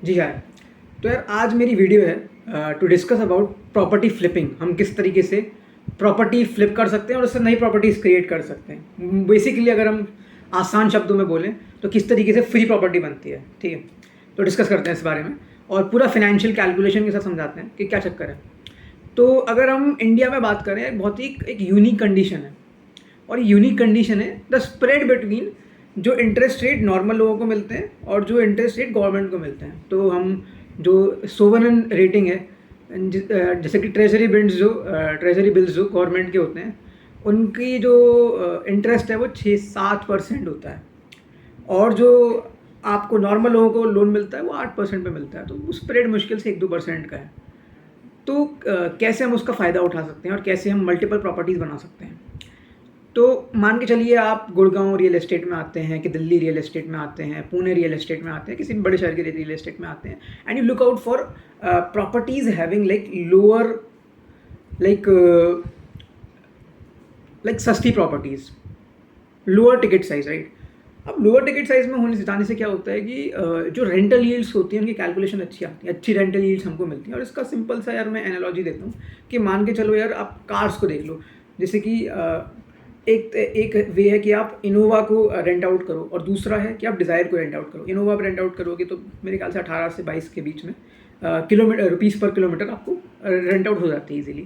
जी हाँ। तो यार आज मेरी वीडियो है to discuss about property flipping. हम किस तरीके से प्रॉपर्टी फ्लिप कर सकते हैं और उससे नई प्रॉपर्टीज़ क्रिएट कर सकते हैं। बेसिकली अगर हम आसान शब्दों में बोलें तो किस तरीके से फ्री प्रॉपर्टी बनती है, ठीक है। तो डिस्कस करते हैं इस बारे में और पूरा फाइनेंशियल कैलकुलेशन के साथ समझाते हैं कि क्या चक्कर है। तो अगर हम इंडिया में बात करें, बहुत ही एक यूनिक कंडीशन है और यूनिक कंडीशन है द स्प्रेड बिटवीन जो इंटरेस्ट रेट नॉर्मल लोगों को मिलते हैं और जो इंटरेस्ट रेट गवर्नमेंट को मिलते हैं। तो हम जो सोवरेन रेटिंग है, जैसे कि ट्रेजरी बिल्स जो गवर्नमेंट के होते हैं, उनकी जो इंटरेस्ट है वो 6-7% होता है और जो आपको नॉर्मल लोगों को लोन मिलता है वो 8% पे मिलता है। तो वो स्प्रेड मुश्किल से 1-2% का है। तो कैसे हम उसका फ़ायदा उठा सकते हैं और कैसे हम मल्टीपल प्रॉपर्टीज़ बना सकते हैं। तो मान के चलिए आप गुड़गांव रियल एस्टेट में आते हैं कि दिल्ली रियल एस्टेट में आते हैं, पुणे रियल एस्टेट में आते हैं, किसी भी बड़े शहर के रियल एस्टेट में आते हैं and you look out for properties having like lower like like सस्ती properties, lower ticket size, right. अब लोअर टिकट साइज में होने जाने से क्या होता है कि जो रेंटल यील्ड्स होती हैं उनकी कैलकुलेशन अच्छी आती है, अच्छी रेंटल यील्ड्स हमको मिलती हैं। और इसका सिंपल सा यार मैं एनालॉजी देता हूँ कि मान के चलो यार आप कार्स को देख लो। जैसे कि एक वे है कि आप इनोवा को रेंट आउट करो और दूसरा है कि आप डिज़ायर को रेंट आउट करो। इनोवा पर रेंट आउट करोगे तो मेरे ख्याल से 18 से 22 के बीच में किलोमीटर रुपीज़ पर किलोमीटर आपको रेंट आउट हो जाती है ईजिली।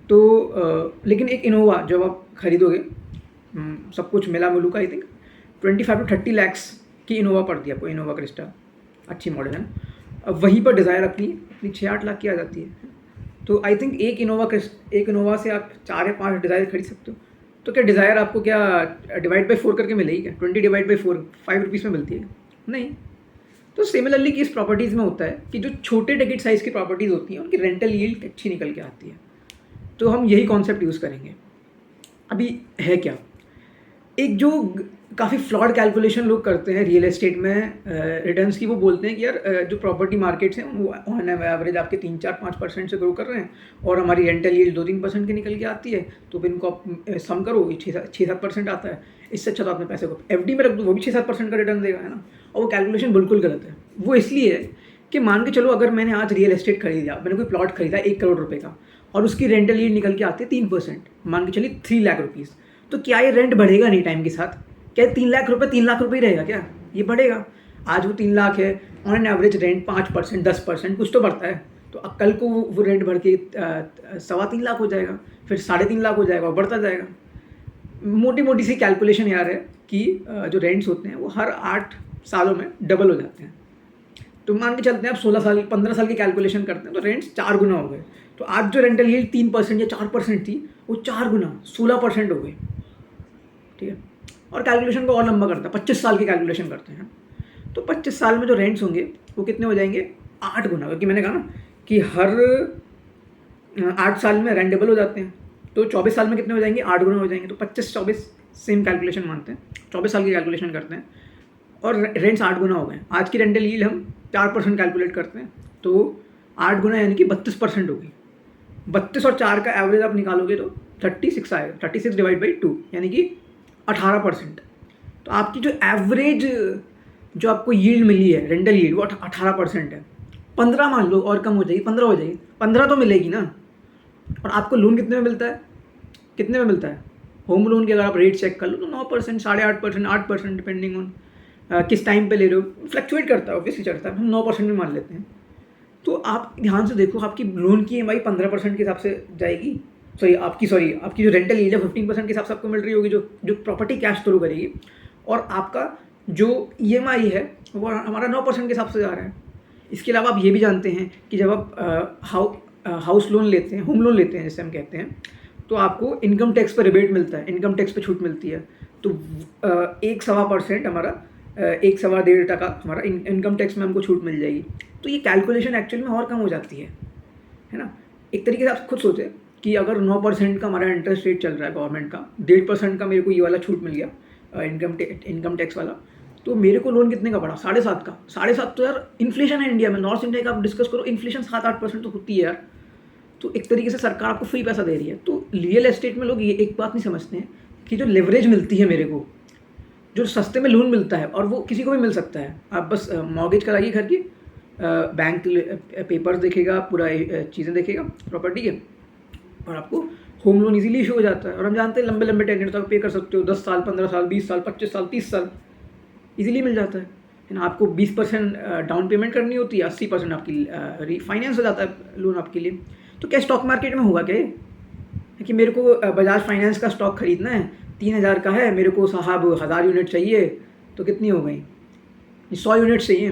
तो लेकिन एक इनोवा जब आप खरीदोगे, सब कुछ मिला मिलू का आई थिंक 25 to 30 lakhs की इनोवा पड़ती है आपको, इनोवा क्रिस्टा अच्छी मॉडल है। अब वहीं पर डिज़ायर अपनी 6-8 लाख की आ जाती है। तो आई थिंक एक इनोवा से आप 4 या 5 डिज़ायर खरीद सकते हो। तो क्या डिज़ायर आपको क्या डिवाइड बाई 4 करके मिलेगी क्या? 20 डिवाइड बाई 4 5 रुपीज़ में मिलती है? नहीं। तो सिमिलरली किस प्रॉपर्टीज़ में होता है कि जो छोटे टिकट साइज़ की प्रॉपर्टीज़ होती हैं उनकी रेंटल यील्ड अच्छी निकल के आती है। तो हम यही कॉन्सेप्ट यूज़ करेंगे। अभी है क्या, एक जो काफ़ी फ्लॉड कैलकुलेशन लोग करते हैं रियल एस्टेट में रिटर्न्स की, वो बोलते हैं कि यार जो प्रॉपर्टी मार्केट्स हैं वो ऑन एवरेज आपके 3-4-5% से ग्रो कर रहे हैं और हमारी रेंटल यील्ड 2-3% की निकल के आती है। तो फिर इनको आप सम करो, ये 6-7% आता है। इससे अच्छा तो अपने पैसे को एफडी में रख दो, वो भी 6-7% का रिटर्न देगा, है ना। और वो कैलकुलेशन बिल्कुल गलत है। वो इसलिए है कि मान के चलो अगर मैंने आज रियल एस्टेट खरीदा, मैंने कोई प्लॉट खरीदा 1 करोड़ रुपये का और उसकी रेंटल यील्ड निकल के आती है 3%, मान के चलिए 3 लाख रुपीज़। तो क्या ये रेंट बढ़ेगा नहीं टाइम के साथ? क्या 3 लाख रुपये 3 लाख रुपये ही रहेगा क्या? ये बढ़ेगा। आज वो 3 लाख है, ऑन एन एवरेज रेंट 5%, 10% कुछ तो बढ़ता है। तो अब कल को वो रेंट बढ़ के 3.25 लाख हो जाएगा, फिर 3.5 लाख हो जाएगा और बढ़ता जाएगा। मोटी मोटी सी कैलकुलेशन यार है कि जो रेंट्स होते हैं वो हर 8 सालों में डबल हो जाते हैं। तो मान के चलते हैं आप 15 साल की कैलकुलेशन करते हैं तो रेंट्स 4 गुना हो गए। तो आज जो रेंटल यील्ड 3% या 4% थी वो 4 गुना 16% हो गई, ठीक है। और कैलकुलेशन को और लंबा करता है, 25 साल की कैलकुलेशन करते हैं। तो 25 साल में जो रेंट्स होंगे वो कितने हो जाएंगे? 8 गुना, क्योंकि मैंने कहा ना कि हर 8 साल में रेंट डबल हो जाते हैं। तो 24 साल में कितने हो जाएंगे? 8 गुना हो जाएंगे। तो 25-24 सेम कैलकुलेशन मानते हैं, 24 साल की कैलकुलेशन करते हैं और रेंट्स 8 गुना हो गए। आज की रेंटल यील्ड हम 4% कैलकुलेट करते हैं, तो 8 गुना यानी कि 32% होगी। 32 और 4 का एवरेज आप निकालोगे तो 36 आएगा। 36 डिवाइड बाई 2 यानी कि 18%। तो आपकी जो एवरेज जो आपको यील्ड मिली है, रेंटल यील्ड, वो 18% है। 15 मान लो और कम हो जाएगी, 15 हो जाएगी, 15 तो मिलेगी ना। और आपको लोन कितने में मिलता है? कितने में मिलता है? होम लोन की अगर आप रेट चेक कर लो तो 9%, 8.5%, 8% डिपेंडिंग ऑन किस टाइम पे ले रहे हो। फ्लक्चुएट करता है, ऑब्वियसली चढ़ता है, हम 9% में मान लेते हैं। तो आप ध्यान से देखो, आपकी लोन की EMI 15% के हिसाब से जाएगी। आपकी जो रेंटल यील्ड है 15% के हिसाब से आपको मिल रही होगी, जो प्रॉपर्टी कैश थ्रू करेगी। और आपका जो EMI है वो हमारा 9% के हिसाब से जा रहा है। इसके अलावा आप ये भी जानते हैं कि जब आप हाउस लोन लेते हैं, होम लोन लेते हैं जैसे हम कहते हैं, तो आपको इनकम टैक्स पर रिबेट मिलता है, इनकम टैक्स पर छूट मिलती है। तो 1-1.25% हमारा 1-1.25% हमारा इनकम टैक्स में हमको छूट मिल जाएगी। तो ये कैलकुलेशन एक्चुअली में और कम हो जाती है ना। एक तरीके से आप खुद सोचें कि अगर 9% का हमारा इंटरेस्ट रेट चल रहा है गवर्नमेंट का, 1.5% का मेरे को ये वाला छूट मिल गया इनकम टैक्स वाला, तो मेरे को लोन कितने का पड़ा? 7.5 का। 7.5 तो यार इन्फ्लेशन है इंडिया में, नॉर्थ इंडिया का आप डिस्कस करो, इन्फ्लेशन 7-8% तो होती है यार। तो एक तरीके से सरकार आपको फ्री पैसा दे रही है। तो रियल एस्टेट में लोग ये एक बात नहीं समझते हैं कि जो लेवरेज मिलती है मेरे को, जो सस्ते में लोन मिलता है, और वो किसी को भी मिल सकता है। आप बस मॉर्गेज कराइए घर की बैंक पेपर्स देखेगा, पूरा चीज़ें देखेगा प्रॉपर्टी के, और आपको होम लोन इजीली इशू हो जाता है। और हम जानते हैं लंबे लंबे टेन्योर तक पे कर सकते हो, 10 साल, 15 साल, 20 साल, 25 साल, 30 साल इजीली मिल जाता है ना। आपको 20% डाउन पेमेंट करनी होती है, 80% आपकी रीफाइनेंस हो जाता है लोन आपके लिए। तो क्या स्टॉक मार्केट में होगा क्या कि मेरे को बजाज फाइनेंस का स्टॉक खरीदना है, 3000 का है, मेरे को साहब 1000 यूनिट चाहिए, तो कितनी हो गई, 100 यूनिट चाहिए,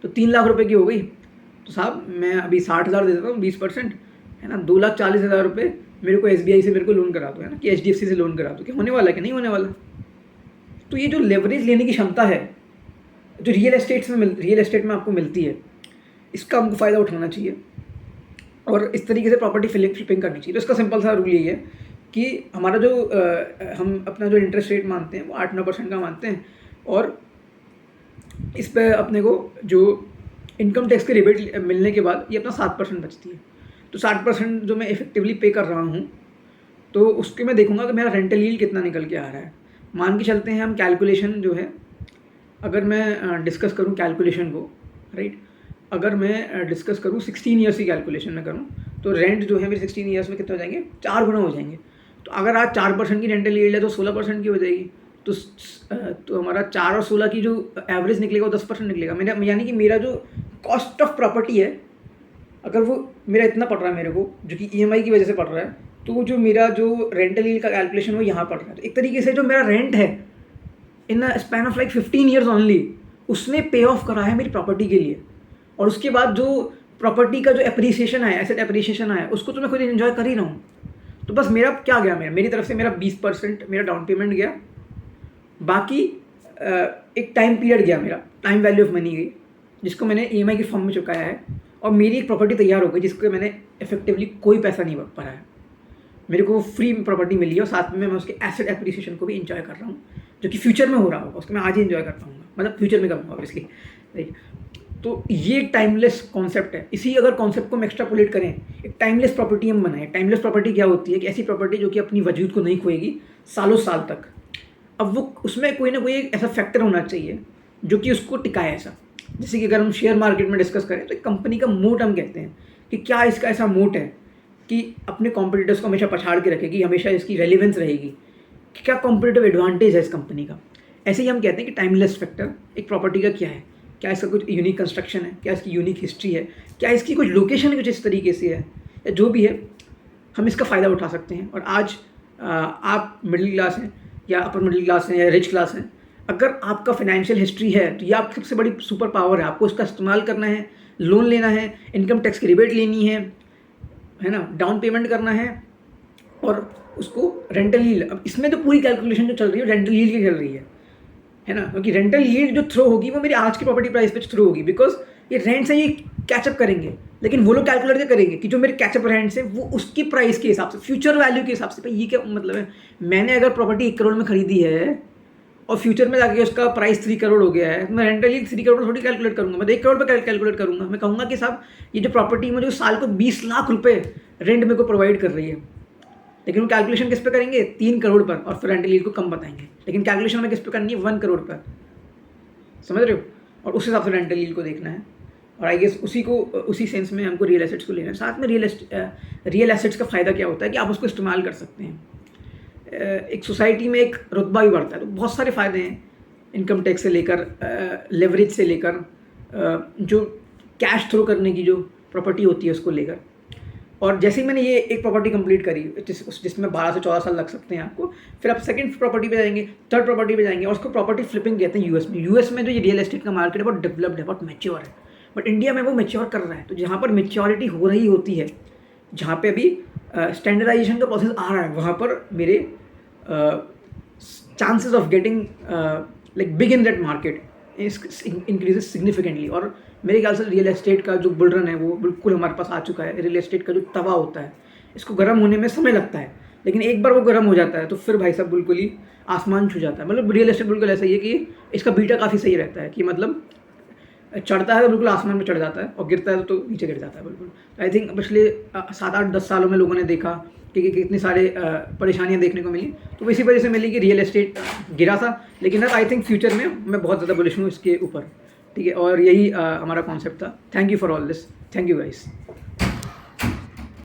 तो 3 लाख रुपए की हो गई। तो साहब मैं अभी 60,000 दे देता हूँ 20%, है ना, 2,40,000 रुपये मेरे को SBI से मेरे को लोन करा दो, है ना, कि HDFC से लोन करा दो, कि होने वाला कि नहीं होने वाला। तो ये जो लेवरेज लेने की क्षमता है जो रियल एस्टेट में आपको मिलती है, इसका हमको फ़ायदा उठाना चाहिए और इस तरीके से प्रॉपर्टी फ्लिपिंग करनी चाहिए। तो इसका सिंपल सा रूल यही है कि हमारा जो हम अपना जो इंटरेस्ट रेट मानते हैं वो 8-9% का मानते हैं, और इस पे अपने को जो इनकम टैक्स के रिबेट मिलने के बाद ये अपना 7% बचती है। तो 60% जो मैं इफेक्टिवली पे कर रहा हूँ, तो उसके मैं देखूँगा कि मेरा रेंटल यील्ड कितना निकल के आ रहा है। मान के चलते हैं हम कैलकुलेशन जो है, अगर मैं डिस्कस करूँ कैलकुलेशन को, राइट, अगर मैं डिस्कस करूँ 16 ईयर्स की कैलकुलेशन में करूँ, तो रेंट जो है मेरे 16 ईयर्स में कितने हो जाएंगे, 4 गुना हो जाएंगे। तो अगर आज 4% की रेंटल यील्ड है तो 16% की हो जाएगी। तो हमारा 4 और 16 की जो एवरेज निकलेगा वो 10% निकलेगा। मेरा यानी कि मेरा जो कॉस्ट ऑफ प्रॉपर्टी है, अगर वो मेरा इतना पड़ रहा है मेरे को, जो कि EMI की वजह से पड़ रहा है, तो जो मेरा जो रेंटल यील्ड का कैलकुलेशन वो यहाँ पड़ रहा है। तो एक तरीके से जो मेरा रेंट है in span of like 15 years only, उसने पे ऑफ करा है मेरी प्रॉपर्टी के लिए। और उसके बाद जो प्रॉपर्टी का जो एप्रिसिएशन है, एसेट एप्रिसिएशन है, उसको तो मैं खुद एंजॉय कर ही रहा हूँ। तो बस मेरा क्या गया, मेरी तरफ से मेरा 20% मेरा डाउन पेमेंट गया, बाकी एक टाइम पीरियड गया, मेरा टाइम वैल्यू ऑफ मनी गई, जिसको मैंने EMI के फॉर्म में चुकाया है, और मेरी एक प्रॉपर्टी तैयार हो गई जिसको मैंने इफेक्टिवली कोई पैसा नहीं भरा है। मेरे को फ्री प्रॉपर्टी मिली है, और साथ में मैं उसके एसेट एप्रिसिएशन को भी इंजॉय कर रहा हूँ, जो कि फ्यूचर में हो रहा होगा, उसको मैं आज ही इंजॉय कर पाऊँगा, मतलब फ्यूचर में करूँगा ऑब्वियसली, राइट। तो ये टाइमलेस कॉन्सेप्ट है। इसी अगर कॉन्सेप्ट को हम एक्स्ट्रापोलेट करें, एक टाइमलेस प्रॉपर्टी हम बनाएं। टाइमलेस प्रॉपर्टी क्या होती है कि ऐसी प्रॉपर्टी जो कि अपनी वजूद को नहीं खोएगी सालों साल तक। अब वो उसमें कोई ना कोई एक ऐसा फैक्टर होना चाहिए जो कि उसको टिकाए ऐसा। जैसे कि अगर हम शेयर मार्केट में डिस्कस करें तो एक कंपनी का मोट हम कहते हैं कि क्या इसका ऐसा मोट है कि अपने कॉम्पिटिटर्स को हमेशा पछाड़ के रखेगी, हमेशा इसकी रेलिवेंस रहेगी, कि क्या कॉम्पिटिटिव एडवांटेज है इस कंपनी का। ऐसे ही हम कहते हैं कि टाइमलेस फैक्टर एक प्रॉपर्टी का क्या है, क्या इसका कुछ यूनिक कंस्ट्रक्शन है, क्या इसकी यूनिक हिस्ट्री है, क्या इसकी कुछ लोकेशन कुछ इस तरीके से है, या जो भी है हम इसका फ़ायदा उठा सकते हैं। और आज आप मिडिल क्लास हैं या अपर मिडिल क्लास हैं या रिच क्लास हैं, अगर आपका फाइनेंशियल हिस्ट्री है तो ये आपकी सबसे बड़ी सुपर पावर है। आपको इसका इस्तेमाल करना है, लोन लेना है, इनकम टैक्स की रिबेट लेनी है ना, डाउन पेमेंट करना है, और उसको रेंटल यील्ड। अब इसमें तो पूरी कैलकुलेशन जो चल रही है रेंटल यील्ड की चल रही है ना, क्योंकि रेंटल यील्ड जो थ्रो होगी वो मेरी आज की प्रॉपर्टी प्राइस पे थ्रो होगी, बिकॉज ये रेंट से ये कैचअप करेंगे। लेकिन वो लोग कैलकुलेट क्या करेंगे कि जो मेरे कैचअप रेंट है वो उसकी प्राइस के हिसाब से, फ्यूचर वैल्यू के हिसाब से। भाई ये क्या मतलब है, मैंने अगर प्रॉपर्टी 1 करोड़ में खरीदी है और फ्यूचर में जाके उसका प्राइस 3 करोड़ हो गया है, तो मैं रेंटल यील्ड 3 करोड़ थोड़ी कैलकुलेट करूँगा, मैं 1 करोड़ पर कैलकुलेट करूँगा। मैं कहूँगा कि साहब ये जो प्रॉपर्टी मुझे साल को 20 लाख रुपये रेंट मेरे को प्रोवाइड कर रही है, लेकिन वो कैलकुलेशन किस पे करेंगे, 3 करोड़ पर, और फिर रेंटल यील्ड को कम बताएंगे। लेकिन कैलकुलेशन हमें किस पे करनी है, 1 करोड़ पर, समझ रहे हो। और उस हिसाब से रेंटल यील्ड को देखना है, और आई गेस उसी सेंस में हमको रियल एसेट्स को लेना है। साथ में रियल एसेट्स का फ़ायदा क्या होता है कि आप उसको इस्तेमाल कर सकते हैं, एक सोसाइटी में एक रुतबा भी बढ़ता है। तो बहुत सारे फ़ायदे हैं, इनकम टैक्स से लेकर लेवरेज से लेकर जो कैश थ्रो करने की जो प्रॉपर्टी होती है उसको लेकर। और जैसे ही मैंने ये एक प्रॉपर्टी कंप्लीट करी जिसमें 12 से 14 साल लग सकते हैं आपको, फिर आप सेकंड प्रॉपर्टी पे जाएंगे, थर्ड प्रॉपर्टी पे जाएंगे, और उसको प्रॉपर्टी फ्लिपिंग कहते हैं। यूएस में जो ये रियल एस्टेट का मार्केट है बहुत डेवलप्ड है, बहुत मैच्योर है, बट इंडिया में वो मैच्योर कर रहा है। तो जहाँ पर मैच्योरिटी हो रही होती है, जहाँ पे अभी स्टैंडर्डाइजेशन का प्रोसेस आ रहा है, वहाँ पर मेरे chances of getting like big in that market increases significantly. और मेरे ख्याल से रियल एस्टेट का जो बुल रन है वो बिल्कुल हमारे पास आ चुका है। रियल एस्टेट का जो तवा होता है, इसको गर्म होने में समय लगता है, लेकिन एक बार वो गर्म हो जाता है तो फिर भाई साहब बिल्कुल ही आसमान छू जाता है। मतलब रियल एस्टेट बिल्कुल ऐसा ही है कि इसका बीटा काफ़ी सही रहता है, कि मतलब चढ़ता है तो बिल्कुल आसमान में चढ़ जाता है, और गिरता है तो नीचे गिर जाता है बिल्कुल। आई थिंक पिछले 7-8-10 सालों में लोगों ने देखा कि कितनी सारे परेशानियां देखने को मिली, तो इसी वजह से मिली कि रियल एस्टेट गिरा था। लेकिन अब आई थिंक फ्यूचर में मैं बहुत ज़्यादा बुलिश हूँ इसके ऊपर। ठीक है, और यही हमारा कॉन्सेप्ट था। Thank you for all this. Thank you guys.